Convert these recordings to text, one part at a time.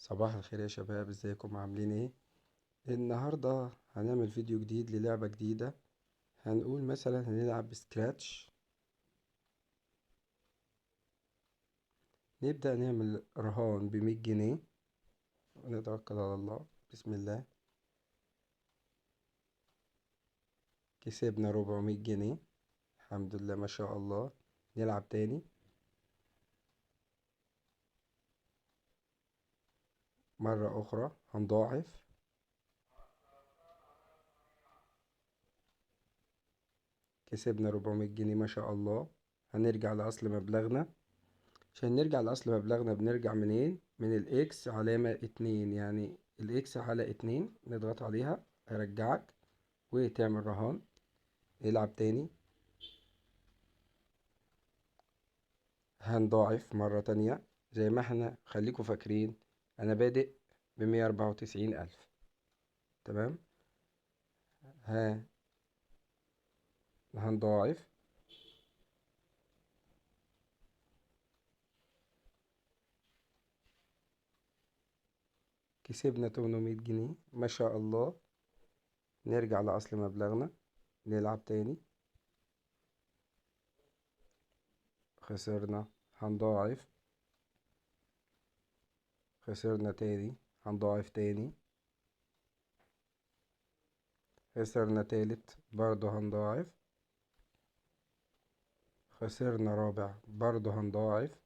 صباح الخير يا شباب، ازيكم عاملين ايه؟ النهاردة هنعمل فيديو جديد للعبة جديدة. هنقول مثلا هنلعب بسكراتش. نبدأ نعمل رهان ب100 جنيه ونتوكل على الله. بسم الله. كسبنا 400 جنيه. الحمد لله ما شاء الله. نلعب تاني مرة أخرى، هنضاعف. كسبنا 400 جنيه ما شاء الله. هنرجع لأصل مبلغنا. عشان نرجع لأصل مبلغنا بنرجع منين؟ من الإكس علامة 2، يعني الإكس على 2 نضغط عليها هيرجعك وتعمل رهان. يلعب تاني. هنضاعف مرة تانية زي ما احنا. خليكم فاكرين أنا بادئ ب194 ألف. تمام. ها. هنضاعف. كسبنا 800 جنيه ما شاء الله. نرجع لأصل مبلغنا. نلعب تاني. خسرنا. هنضاعف. خسرنا تاني. هنضاعف تاني. خسرنا تالت برضه هنضاعف. خسرنا رابع برضه هنضاعف.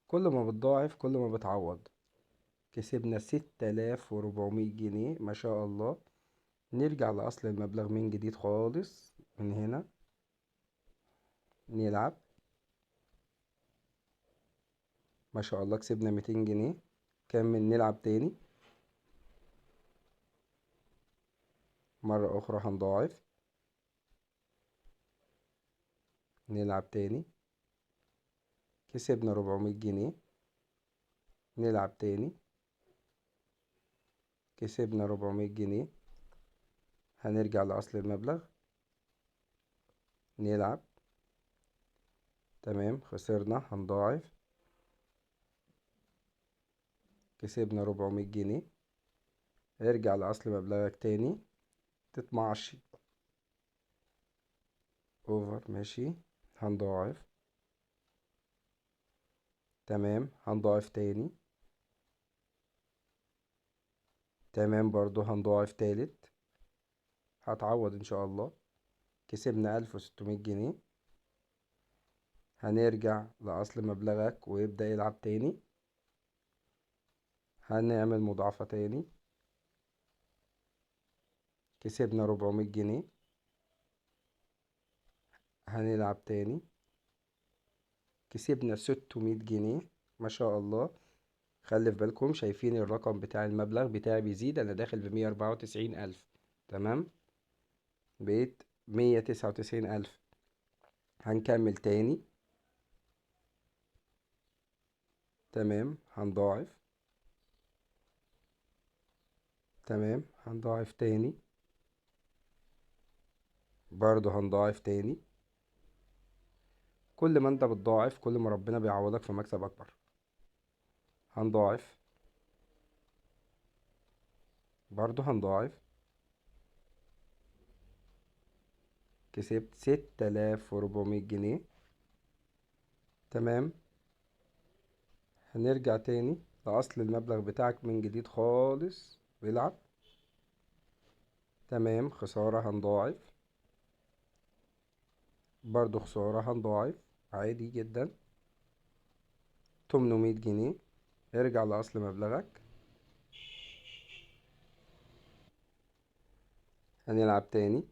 كل ما بتضاعف كل ما بتعوض. كسبنا 6400 جنيه ما شاء الله. نرجع لأصل المبلغ من جديد خالص من هنا. نلعب. ما شاء الله كسبنا 200 جنيه. كمل نلعب تاني. مرة أخرى هنضاعف. نلعب تاني. كسبنا 400 جنيه. نلعب تاني. كسبنا 400 جنيه. هنرجع لأصل المبلغ. نلعب. تمام. خسرنا. هنضاعف. كسبنا 400 جنيه. ارجع لأصل مبلغك تاني. تطمعش. اوفر ماشي. هنضاعف. تمام. هنضاعف تاني. تمام برضو هنضاعف تالت. هتعوض ان شاء الله. كسبنا 1600 جنيه. هنرجع لأصل مبلغك ويبدأ يلعب تاني. هنعمل مضاعفة تاني. كسبنا 400 جنيه. هنلعب تاني. كسبنا 600 جنيه ما شاء الله. خلي في بالكم، شايفين الرقم بتاع المبلغ بتاعي بيزيد. أنا داخل ب194 ألف. تمام. بقيت 199 ألف. هنكمل تاني. تمام. هنضاعف. تمام. هنضاعف تاني. برضه هنضاعف تاني. كل ما انت بتضاعف كل ما ربنا بيعوضك في مكسب اكبر. هنضاعف. برضه هنضاعف. كسبت 6400 جنيه. تمام. هنرجع تاني لأصل المبلغ بتاعك من جديد خالص ويلعب. تمام. خسارة. هنضاعف. برضه خسارة. هنضاعف عادي جدا. 800 جنيه. ارجع لأصل مبلغك. هنلعب تاني.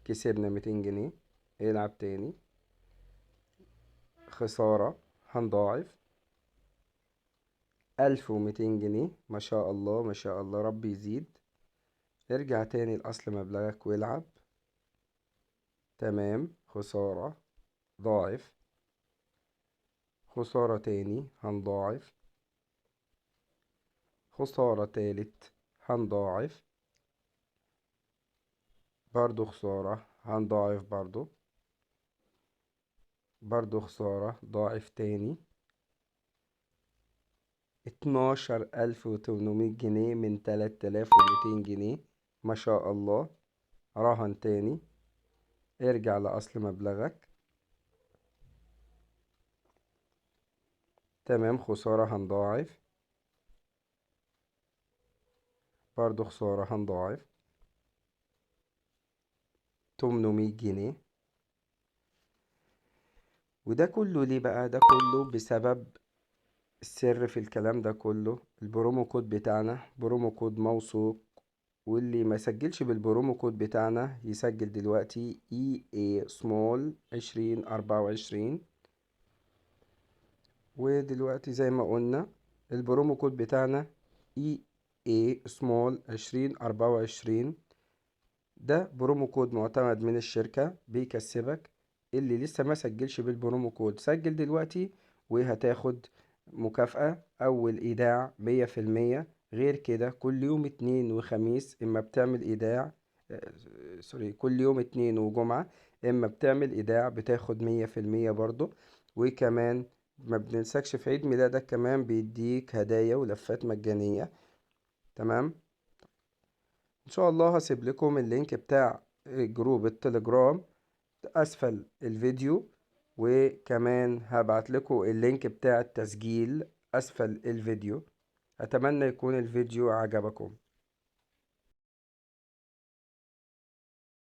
كسبنا 200 جنيه. العب تاني. خسارة. هنضاعف. 1200 جنيه ما شاء الله ما شاء الله. ربي يزيد. ارجع تاني لأصل مبلغك والعب. تمام. خسارة. ضاعف. خسارة تاني. هنضاعف. خسارة تالت. هنضاعف. برضو خسارة. هنضاعف برضو. برضو خسارة. ضاعف تاني. 12,800 جنيه من 3,200 جنيه. ما شاء الله. رهن تاني. ارجع لأصل مبلغك. تمام. خسارة هنضاعف. برضو خسارة هنضاعف. 800 جنيه. وده كله ليه بقى؟ ده كله بسبب السر في الكلام ده كله البرومو كود بتاعنا، برومو كود موثوق. واللي ما سجلش بالبرومو كود بتاعنا يسجل دلوقتي EA small 2024. ودلوقتي زي ما قلنا البرومو كود بتاعنا EA small 2024. ده برومو كود معتمد من الشركة بيكسبك. اللي لسه ما سجلش بالبرومو كود سجل دلوقتي وهتاخد مكافأة أول إيداع 100%. غير كده كل يوم اتنين وخميس إما بتعمل إيداع كل يوم اتنين وجمعة إما بتعمل إيداع بتاخد 100% برضو. وكمان ما بننسكش في عيد ميلادك كمان بيديك هدايا ولفات مجانية. تمام. ان شاء الله هسيب لكم اللينك بتاع جروب التليجرام اسفل الفيديو. وكمان هبعت لكم اللينك بتاع التسجيل اسفل الفيديو. اتمنى يكون الفيديو عجبكم.